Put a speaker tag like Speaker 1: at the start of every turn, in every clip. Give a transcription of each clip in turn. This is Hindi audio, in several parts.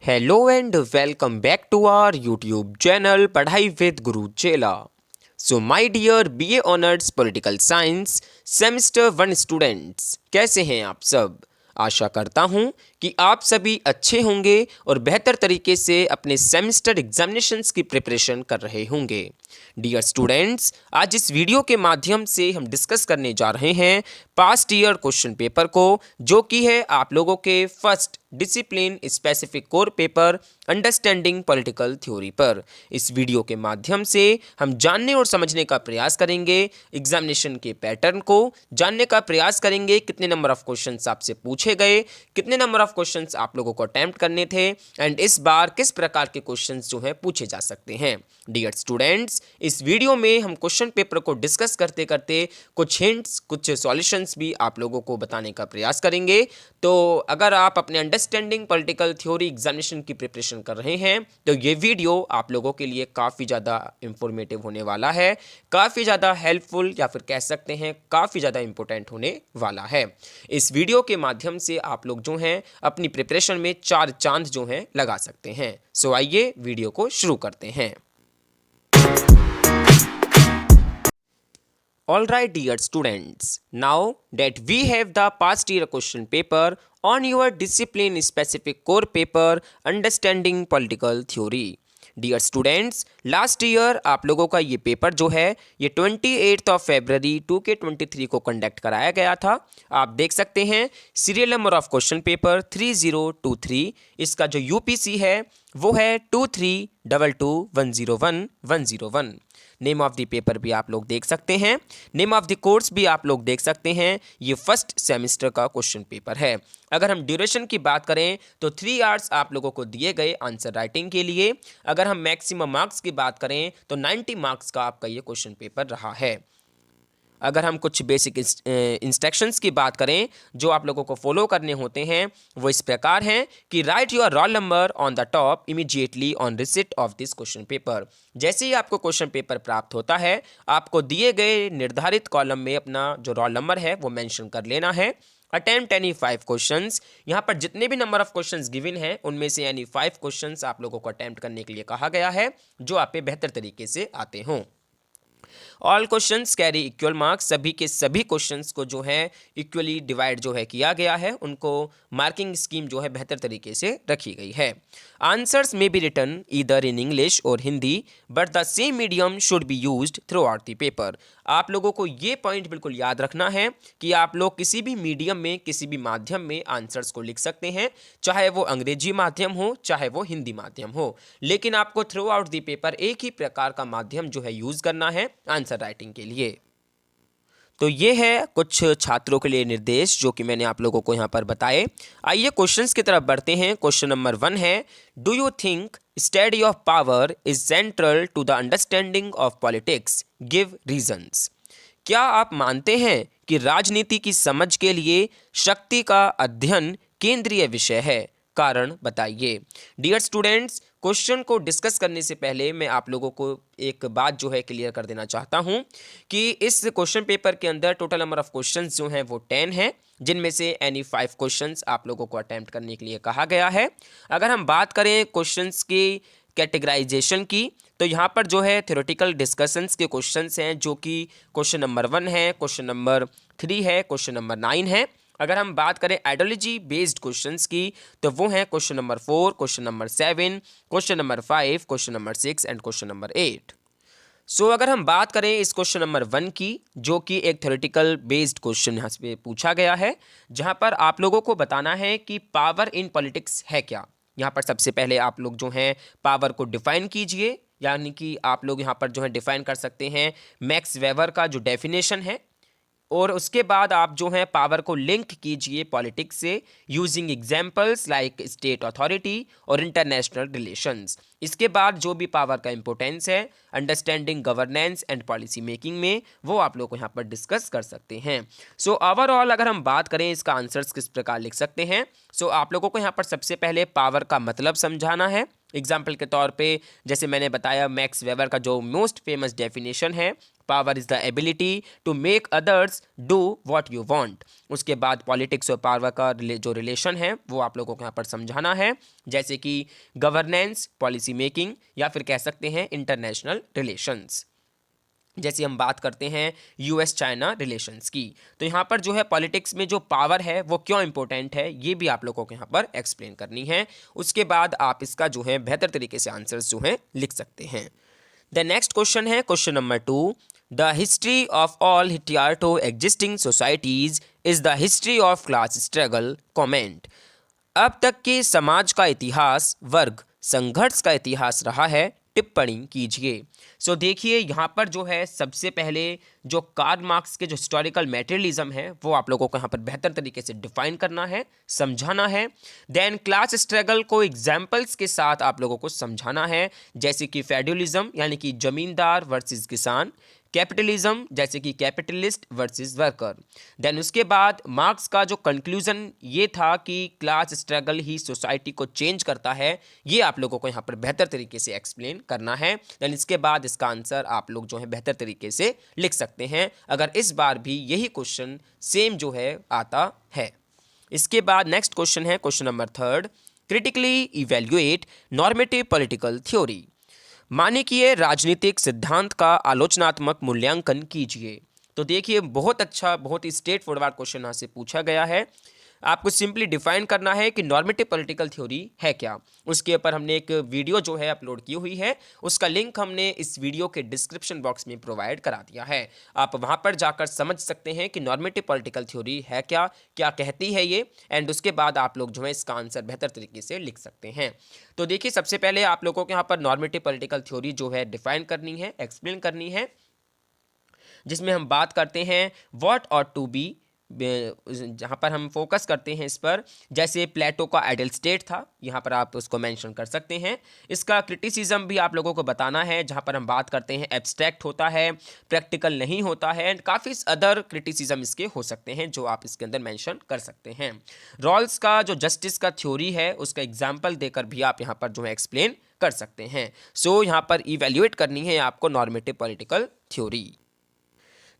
Speaker 1: Hello and welcome back to our YouTube channel Padhai with Guru Chela. So my dear BA honours political science semester 1 students, कैसे हैं आप सब। आशा करता हूं कि आप सभी अच्छे होंगे और बेहतर तरीके से अपने सेमेस्टर एग्जामिनेशंस की प्रिपरेशन कर रहे होंगे। डियर स्टूडेंट्स, आज इस वीडियो के माध्यम से हम डिस्कस करने जा रहे हैं पास्ट ईयर क्वेश्चन पेपर को, जो कि है आप लोगों के first discipline specific core paper understanding political theory पर। इस वीडियो के माध्यम से हम जानने और समझने का प्रयास करेंगे एग्जामिनेशन के पैटर्न को, जानने का प्रयास करेंगे कितने नंबर ऑफ क्वेश्चंस आपसे पूछे गए, कितने नंबर ऑफ क्वेश्चंस आप लोगों को अटेम्प्ट करने थे एंड इस बार किस प्रकार के क्वेश्चंस जो है पूछे जा सकते हैं। डियर स्टूडेंट्स, इस वीडियो में हम क्वेश्चन पेपर को डिस्कस करते करते कुछ हिंट्स, कुछ सॉल्यूशंस भी आप लोगों को बताने का प्रयास करेंगे। तो अगर आप अपने अंडरस्टैंडिंग पॉलिटिकल थ्योरी एग्जामिनेशन की प्रिपरेशन कर रहे हैं तो ये वीडियो आप लोगों के लिए काफ़ी ज़्यादा इंफॉर्मेटिव होने वाला है, काफ़ी ज़्यादा हेल्पफुल या फिर कह सकते हैं काफ़ी ज़्यादा इंपॉर्टेंट होने वाला है। इस वीडियो के माध्यम से आप लोग जो हैं अपनी प्रिपरेशन में चार चांद जो हैं लगा सकते हैं। सो आइए वीडियो को शुरू करते हैं। Alright dear students, now that we have the past year question paper on your discipline specific core paper understanding political theory. Dear students, last year आप लोगों का ये पेपर जो है ये 28 फरवरी 2023 को कंडक्ट कराया गया था। आप देख सकते हैं serial number of question paper 3023। इसका जो यूपीसी है वो है 2322101101। नेम ऑफ द पेपर भी आप लोग देख सकते हैं, नेम ऑफ द कोर्स भी आप लोग देख सकते हैं। ये फर्स्ट सेमेस्टर का क्वेश्चन पेपर है। अगर हम ड्यूरेशन की बात करें तो 3 आवर्स आप लोगों को दिए गए आंसर राइटिंग के लिए। अगर हम मैक्सिमम मार्क्स की बात करें तो 90 मार्क्स का आपका ये क्वेश्चन पेपर रहा है। अगर हम कुछ बेसिक इंस्ट्रक्शंस की बात करें जो आप लोगों को फॉलो करने होते हैं वो इस प्रकार हैं कि right your roll number on the top immediately on receipt of this question paper. जैसे ही आपको क्वेश्चन पेपर प्राप्त होता है आपको दिए गए निर्धारित कॉलम में अपना जो रोल नंबर है वो मेंशन कर लेना है। Attempt any 5 questions. यहाँ पर जितने भी नंबर ऑफ क्वेश्चंस गिवन हैं उनमें से यानी 5 क्वेश्चंस आप लोगों को अटेम्प्ट करने के लिए कहा गया है जो आप पे बेहतर तरीके से आते हों। All questions carry equal marks. सभी के सभी क्वेश्चंस को जो है इक्वली डिवाइड जो है किया गया है, उनको मार्किंग स्कीम जो है बेहतर तरीके से रखी गई है। Answers may be written either in English और Hindi but the same medium should be used throughout the paper. आप लोगों को ये पॉइंट बिल्कुल याद रखना है कि आप लोग किसी भी मीडियम में, किसी भी माध्यम में आंसर्स को लिख सकते हैं, चाहे वो अंग्रेजी माध्यम हो चाहे वो हिंदी माध्यम हो, लेकिन आपको थ्रू आउट द पेपर एक ही प्रकार का माध्यम जो है यूज करना है आंसर राइटिंग के लिए। तो ये है कुछ छात्रों के लिए निर्देश जो कि मैंने आप लोगों को यहाँ पर बताए। आइए क्वेश्चंस की तरफ बढ़ते हैं। क्वेश्चन नंबर 1 है, do you think study of power is central to the understanding of politics, give reasons. क्या आप मानते हैं कि राजनीति की समझ के लिए शक्ति का अध्ययन केंद्रीय विषय है, कारण बताइए। डियर स्टूडेंट्स, क्वेश्चन को डिस्कस करने से पहले मैं आप लोगों को एक बात जो है क्लियर कर देना चाहता हूं कि इस क्वेश्चन पेपर के अंदर टोटल नंबर ऑफ क्वेश्चंस जो हैं वो 10 हैं, जिनमें से एनी 5 क्वेश्चंस आप लोगों को अटेम्प्ट करने के लिए कहा गया है। अगर हम बात करें क्वेश्चंस की कैटेगराइजेशन की तो यहाँ पर जो है थ्योरेटिकल डिस्कशंस के क्वेश्चंस हैं जो कि क्वेश्चन नंबर 1 है, क्वेश्चन नंबर 3 है, क्वेश्चन नंबर 9 है। अगर हम बात करें आइडियोलॉजी बेस्ड क्वेश्चंस की तो वो हैं question number 4, question number 7, question number 5, question number 6 and question number 8। सो अगर हम बात करें इस क्वेश्चन नंबर 1 की, जो कि एक थ्योरेटिकल बेस्ड क्वेश्चन यहाँ पे पूछा गया है, जहाँ पर आप लोगों को बताना है कि पावर इन पॉलिटिक्स है क्या। यहाँ पर सबसे पहले आप लोग जो हैं पावर को डिफाइन कीजिए, यानी कि आप लोग यहाँ पर जो है डिफाइन कर सकते हैं मैक्स वेबर का जो डेफिनेशन है, और उसके बाद आप जो हैं पावर को लिंक कीजिए पॉलिटिक्स से using examples like state authority और इंटरनेशनल रिलेशंस। इसके बाद जो भी पावर का इंपॉर्टेंस है understanding governance and policy making में, वो आप लोग यहाँ पर डिस्कस कर सकते हैं। सो ओवरऑल अगर हम बात करें इसका आंसर्स किस प्रकार लिख सकते हैं, सो आप लोगों को यहाँ पर सबसे पहले पावर का मतलब समझाना है। एग्जाम्पल के तौर पे जैसे मैंने बताया मैक्स वेबर का जो मोस्ट फेमस डेफिनेशन है, power is the ability to make others do what you want. उसके बाद पॉलिटिक्स और पावर का जो रिलेशन है वो आप लोगों को यहाँ पर समझाना है, जैसे कि गवर्नेंस, पॉलिसी मेकिंग या फिर कह सकते हैं इंटरनेशनल रिलेशंस। जैसे हम बात करते हैं यूएस चाइना रिलेशंस की, तो यहाँ पर जो है पॉलिटिक्स में जो पावर है वो क्यों इंपॉर्टेंट है ये भी आप लोगों को यहाँ पर एक्सप्लेन करनी है। उसके बाद आप इसका जो है बेहतर तरीके से आंसर्स जो है लिख सकते हैं। द नेक्स्ट क्वेश्चन है question number 2, the history of all hitherto existing societies is the history of class struggle comment. अब तक के समाज का इतिहास वर्ग संघर्ष का इतिहास रहा है, टिप्पणी कीजिए। सो देखिए यहाँ पर जो है सबसे पहले जो कार्ल मार्क्स के जो हिस्टोरिकल मटेरियलिज्म है वो आप लोगों को यहाँ पर बेहतर तरीके से डिफाइन करना है, समझाना है। देन क्लास स्ट्रगल को एग्जाम्पल्स के साथ आप लोगों को समझाना है, जैसे कि फेड्यूलिज्म यानी कि जमींदार वर्सेस किसान, कैपिटलिज्म जैसे कि कैपिटलिस्ट वर्सेस वर्कर। देन उसके बाद मार्क्स का जो कंक्लूजन ये था कि क्लास स्ट्रगल ही सोसाइटी को चेंज करता है, ये आप लोगों को यहाँ पर बेहतर तरीके से एक्सप्लेन करना है। देन इसके बाद इसका आंसर आप लोग जो है बेहतर तरीके से लिख सकते हैं, अगर इस बार भी यही क्वेश्चन सेम जो है आता है। इसके बाद नेक्स्ट क्वेश्चन है question number 3, critically evaluate normative political theory. मानकीय राजनीतिक सिद्धांत का आलोचनात्मक मूल्यांकन कीजिए। तो देखिए बहुत अच्छा, बहुत ही स्ट्रेट फॉरवर्ड क्वेश्चन यहाँ से पूछा गया है। आपको सिंपली डिफाइन करना है कि नॉर्मेटिव पॉलिटिकल थ्योरी है क्या। उसके ऊपर हमने एक वीडियो जो है अपलोड की हुई है, उसका लिंक हमने इस वीडियो के डिस्क्रिप्शन बॉक्स में प्रोवाइड करा दिया है। आप वहाँ पर जाकर समझ सकते हैं कि नॉर्मेटिव पॉलिटिकल थ्योरी है क्या, क्या कहती है ये, एंड उसके बाद आप लोग जो है इसका आंसर बेहतर तरीके से लिख सकते हैं। तो देखिए सबसे पहले आप लोगों को यहाँ पर नॉर्मेटिव पॉलिटिकल थ्योरी जो है डिफाइन करनी है, एक्सप्लेन करनी है, जिसमें हम बात करते हैं व्हाट ऑट टू बी, जहाँ पर हम फोकस करते हैं इस पर, जैसे प्लेटो का आइडियल स्टेट था, यहाँ पर आप उसको मेंशन कर सकते हैं। इसका क्रिटिसिज्म भी आप लोगों को बताना है, जहाँ पर हम बात करते हैं एब्स्ट्रैक्ट होता है, प्रैक्टिकल नहीं होता है, एंड काफ़ी अदर क्रिटिसिज्म इसके हो सकते हैं जो आप इसके अंदर मेंशन कर सकते हैं। रॉल्स का जो जस्टिस का थ्योरी है उसका एग्जाम्पल देकर भी आप यहाँ पर जो है एक्सप्लेन कर सकते हैं। सो यहाँ पर इवेल्युएट करनी है आपको normative political theory.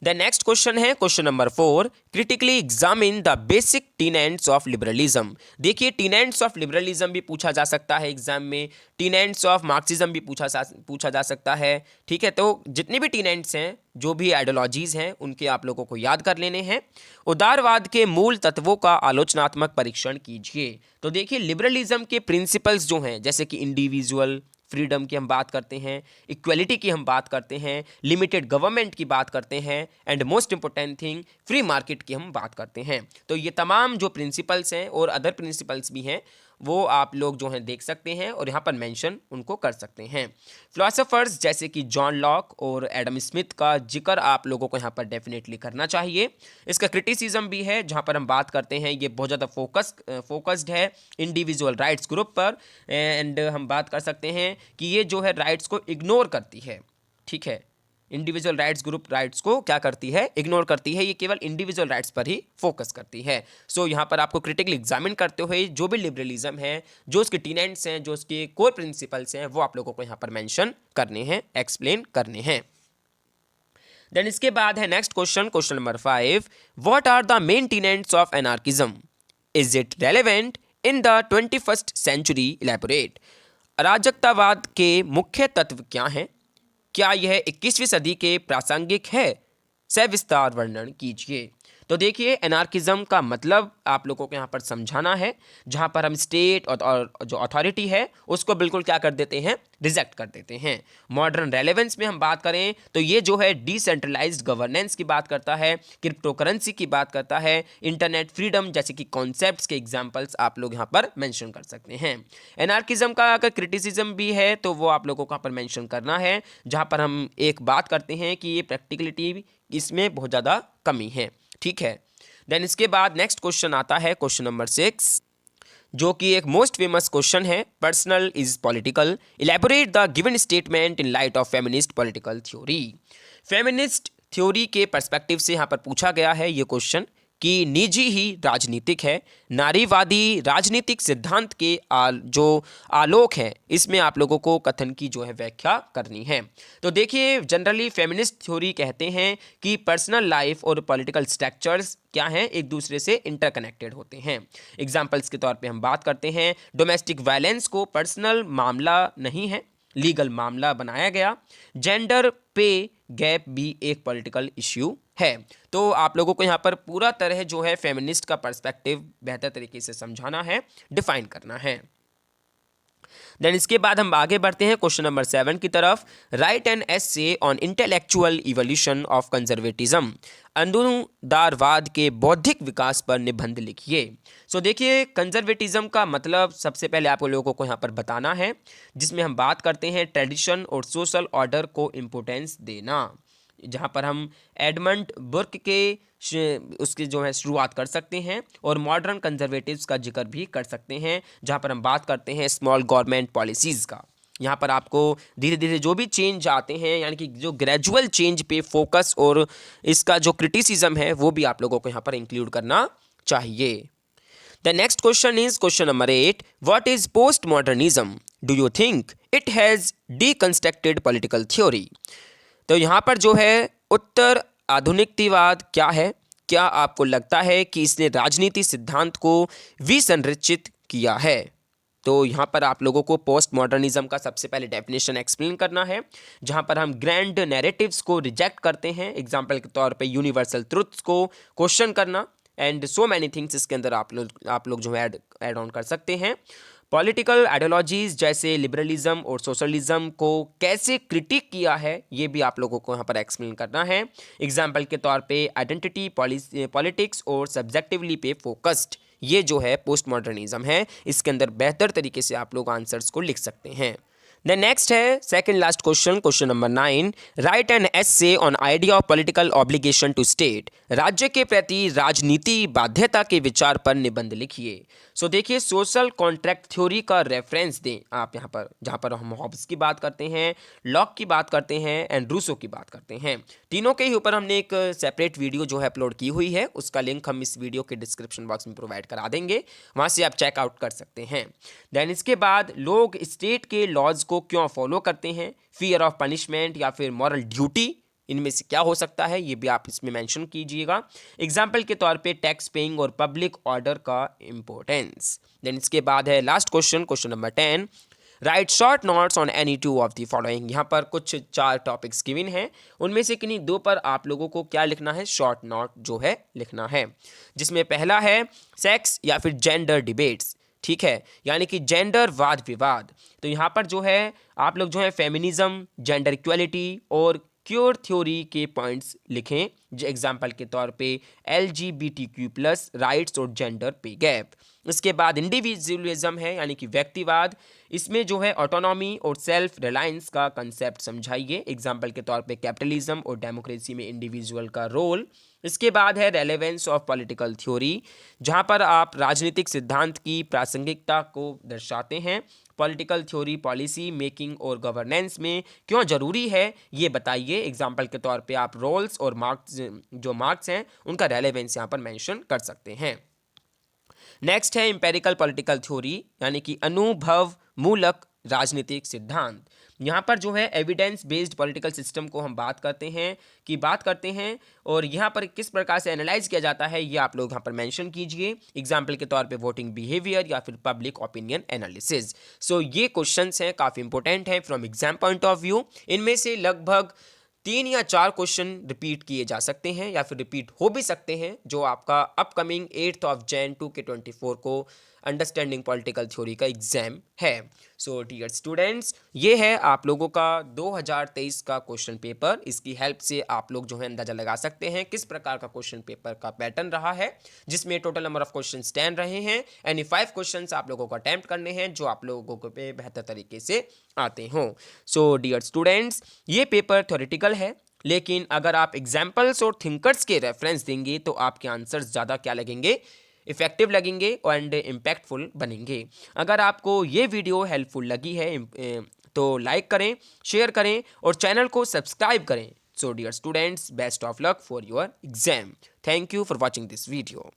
Speaker 1: The next question है question number 4, critically examine the basic tenets of liberalism. देखिए टीनेंट्स ऑफ लिबरलिज्म भी पूछा जा सकता है एग्जाम में, टीनेंट्स ऑफ मार्क्सिज्म भी पूछा जा सकता है। ठीक है, तो जितने भी टीनेंट्स हैं, जो भी आइडियोलॉजीज हैं, उनके आप लोगों को याद कर लेने हैं। उदारवाद के मूल तत्वों का आलोचनात्मक परीक्षण कीजिए। तो देखिए लिबरलिज्म के प्रिंसिपल्स जो हैं, जैसे कि इंडिविजुअल फ्रीडम की हम बात करते हैं, इक्वलिटी की हम बात करते हैं, लिमिटेड गवर्नमेंट की बात करते हैं, and most important thing free market की हम बात करते हैं। तो ये तमाम जो प्रिंसिपल्स हैं और अदर प्रिंसिपल्स भी हैं वो आप लोग जो हैं देख सकते हैं और यहाँ पर मेंशन उनको कर सकते हैं। फिलोसोफर्स जैसे कि जॉन लॉक और एडम स्मिथ का जिक्र आप लोगों को यहाँ पर डेफिनेटली करना चाहिए। इसका क्रिटिसिज्म भी है, जहाँ पर हम बात करते हैं ये बहुत ज़्यादा फोकस्ड है इंडिविजुअल राइट्स ग्रुप पर, एंड हम बात कर सकते हैं कि ये जो है राइट्स को इग्नोर करती है। ठीक है, इंडिविजुअल राइट्स ग्रुप राइट्स को क्या करती है, इग्नोर करती है, ये केवल इंडिविजुअल राइट्स पर ही फोकस करती है। सो यहाँ पर आपको क्रिटिकली एग्जामिन करते हुए जो भी लिबरलिज्म है, जो उसके टीनेंट्स हैं, जो उसके कोर प्रिंसिपल्स हैं, वो आप लोगों को यहाँ पर मेंशन करने हैं, एक्सप्लेन करने हैं। देन इसके बाद है next question, question number 5, what are the main tenets of anarchism, is it relevant in the 21st century, elaborate. अराजकतावाद के मुख्य तत्व क्या हैं, क्या यह 21वीं सदी के प्रासंगिक है, सविस्तार वर्णन कीजिए। तो देखिए एनार्किज्म का मतलब आप लोगों को यहाँ पर समझाना है, जहाँ पर हम स्टेट और जो अथॉरिटी है उसको बिल्कुल क्या कर देते हैं, रिजेक्ट कर देते हैं। मॉडर्न रेलेवेंस में हम बात करें तो ये जो है डिसेंट्रलाइज्ड गवर्नेंस की बात करता है, क्रिप्टो करेंसी की बात करता है, इंटरनेट फ्रीडम जैसे कि कॉन्सेप्ट्स के एग्जाम्पल्स आप लोग यहाँ पर मेंशन कर सकते हैं। एनार्किज्म का अगर क्रिटिसिज्म भी है तो वो आप लोगों को यहाँ पर मेंशन करना है, जहाँ पर हम एक बात करते हैं कि ये प्रैक्टिकलिटी इसमें बहुत ज़्यादा कमी है। ठीक है, देन इसके बाद नेक्स्ट क्वेश्चन आता है क्वेश्चन नंबर 6, जो कि एक मोस्ट फेमस क्वेश्चन है, personal is political, elaborate the given statement in light of feminist political theory. Feminist theory के पर्सपेक्टिव से यहाँ पर पूछा गया है ये क्वेश्चन, कि निजी ही राजनीतिक है। नारीवादी राजनीतिक सिद्धांत के जो आलोक है, इसमें आप लोगों को कथन की जो है व्याख्या करनी है। तो देखिए, जनरली फेमिनिस्ट थ्योरी कहते हैं कि पर्सनल लाइफ और पॉलिटिकल स्ट्रक्चर्स क्या हैं, एक दूसरे से इंटरकनेक्टेड होते हैं। एग्जाम्पल्स के तौर पे हम बात करते हैं, डोमेस्टिक वायलेंस को पर्सनल मामला नहीं है, लीगल मामला बनाया गया। जेंडर पे गैप भी एक पॉलिटिकल इश्यू है। तो आप लोगों को यहाँ पर पूरा तरह जो है फेमिनिस्ट का पर्सपेक्टिव बेहतर तरीके से समझाना है, डिफाइन करना है। देन इसके बाद हम आगे बढ़ते हैं क्वेश्चन नंबर 7 की तरफ। Write an essay on intellectual evolution of conservatism. अनुदारवाद के बौद्धिक विकास पर निबंध लिखिए। सो देखिए, कंजर्वेटिज्म का मतलब सबसे पहले आप लोगों को यहाँ पर बताना है, जिसमें हम बात करते हैं ट्रेडिशन और सोशल ऑर्डर को इम्पोर्टेंस देना, जहाँ पर हम एडमंड बुर्क के उसकी जो है शुरुआत कर सकते हैं और मॉडर्न कंजर्वेटिव्स का जिक्र भी कर सकते हैं, जहाँ पर हम बात करते हैं स्मॉल गवर्नमेंट पॉलिसीज़ का। यहाँ पर आपको धीरे धीरे जो भी चेंज आते हैं, यानी कि जो ग्रेजुअल चेंज पे फोकस और इसका जो क्रिटिसिज्म है वो भी आप लोगों को यहाँ पर इंक्लूड करना चाहिए। The next question is question number 8. What is postmodernism? Do you think it has deconstructed political theory? तो यहाँ पर जो है उत्तर आधुनिकतावाद क्या है? क्या आपको लगता है कि इसने राजनीति सिद्धांत को विसंरचित किया है? तो यहाँ पर आप लोगों को पोस्ट मॉडर्निज्म का सबसे पहले डेफिनेशन एक्सप्लेन करना है, जहाँ पर हम ग्रैंड नैरेटिव्स को रिजेक्ट करते हैं। एग्जाम्पल के तौर पे यूनिवर्सल ट्रुथ्स को क्वेश्चन करना एंड सो मैनी थिंग्स इसके अंदर आप लोग जो है ऐड ऑन कर सकते हैं। पॉलिटिकल आइडियोलॉजीज जैसे लिबरलिज्म और सोशलिज्म को कैसे क्रिटिक किया है, ये भी आप लोगों को यहाँ पर एक्सप्लेन करना है। एग्जाम्पल के तौर पे आइडेंटिटी पॉलिटिक्स और सब्जेक्टिवली पे फोकस्ड, ये जो है पोस्ट मॉडर्निज्म है, इसके अंदर बेहतर तरीके से आप लोग आंसर्स को लिख सकते हैं। देन नेक्स्ट है second last question, question number 9। Write an essay on idea of political obligation to state. राज्य के प्रति राजनीति बाध्यता के विचार पर निबंध लिखिए। सो देखिए, सोशल कॉन्ट्रैक्ट थ्योरी का रेफरेंस दें आप यहाँ पर, जहाँ पर हम हॉब्स की बात करते हैं, लॉक की बात करते हैं एंड रूसो की बात करते हैं। तीनों के ही ऊपर हमने एक सेपरेट वीडियो जो है अपलोड की हुई है, उसका लिंक हम इस वीडियो के डिस्क्रिप्शन बॉक्स में प्रोवाइड करा देंगे, वहाँ से आप चेकआउट कर सकते हैं। देन इसके बाद लोग स्टेट के लॉज को क्यों फॉलो करते हैं, फियर ऑफ पनिशमेंट या फिर मॉरल ड्यूटी, इनमें से क्या हो सकता है, ये भी आप इसमें मेंशन कीजिएगा। एग्जाम्पल के तौर पे टैक्स पेइंग और पब्लिक ऑर्डर का इंपॉर्टेंस। देन इसके बाद है last question, question number 10। Right short notes on any two of the following. यहाँ पर कुछ 4 टॉपिक्स गिवन हैं, उनमें से किन्हीं 2 पर आप लोगों को क्या लिखना है, शॉर्ट नोट जो है लिखना है, जिसमें पहला है सेक्स या फिर जेंडर डिबेट्स। ठीक है, यानी कि जेंडर वाद विवाद। तो यहाँ पर जो है आप लोग जो है फेमिनिज्म, जेंडर इक्वालिटी और क्योर थ्योरी के पॉइंट्स लिखें। जो एग्जाम्पल के तौर पे LGBTQ+ राइट्स और जेंडर पे गैप। इसके बाद इंडिविजुअलिज्म है, यानी कि व्यक्तिवाद, इसमें जो है ऑटोनॉमी और सेल्फ रिलायंस का कंसेप्ट समझाइए। एग्जाम्पल के तौर पे कैपिटलिज्म और डेमोक्रेसी में इंडिविजुअल का रोल। इसके बाद है रेलेवेंस ऑफ पॉलिटिकल थ्योरी, जहाँ पर आप राजनीतिक सिद्धांत की प्रासंगिकता को दर्शाते हैं। पॉलिटिकल थ्योरी पॉलिसी मेकिंग और गवर्नेंस में क्यों जरूरी है, ये बताइए। एग्जाम्पल के तौर पे आप रोल्स और मार्क्स हैं उनका रेलेवेंस यहाँ पर मेंशन कर सकते हैं। नेक्स्ट है एम्पेरिकल पॉलिटिकल थ्योरी, यानी कि अनुभव मूलक राजनीतिक सिद्धांत। यहाँ पर जो है एविडेंस बेस्ड पॉलिटिकल सिस्टम को हम बात करते हैं और यहाँ पर किस प्रकार से एनालाइज किया जाता है, ये आप लोग यहाँ पर मेंशन कीजिए। एग्जाम्पल के तौर पे वोटिंग बिहेवियर या फिर पब्लिक ओपिनियन एनालिसिस। सो ये क्वेश्चंस हैं, काफ़ी इंपॉर्टेंट हैं from exam point of view. इनमें से लगभग 3 या 4 क्वेश्चन रिपीट किए जा सकते हैं या फिर रिपीट हो भी सकते हैं, जो आपका अपकमिंग 8 Jan 2024 को अंडरस्टैंडिंग पॉलिटिकल थ्योरी का एग्जाम है। सो डियर स्टूडेंट्स, ये है आप लोगों का 2023 का क्वेश्चन पेपर। इसकी हेल्प से आप लोग जो है अंदाजा लगा सकते हैं किस प्रकार का क्वेश्चन पेपर का पैटर्न रहा है, जिसमें टोटल नंबर ऑफ क्वेश्चन 10 रहे हैं। यानी 5 क्वेश्चन आप लोगों को अटेम्प्ट करने हैं जो आप लोगों को पे बेहतर तरीके से आते हों। सो डियर स्टूडेंट्स, ये पेपर थ्योरेटिकल है, लेकिन अगर आप एग्जाम्पल्स और थिंकर्स के रेफरेंस देंगे तो आपके आंसर्स ज़्यादा क्या लगेंगे, इफेक्टिव लगेंगे एंड इम्पैक्टफुल बनेंगे। अगर आपको ये वीडियो हेल्पफुल लगी है तो लाइक करें, शेयर करें और चैनल को सब्सक्राइब करें, So dear students, best of luck for your exam. Thank you for watching this video.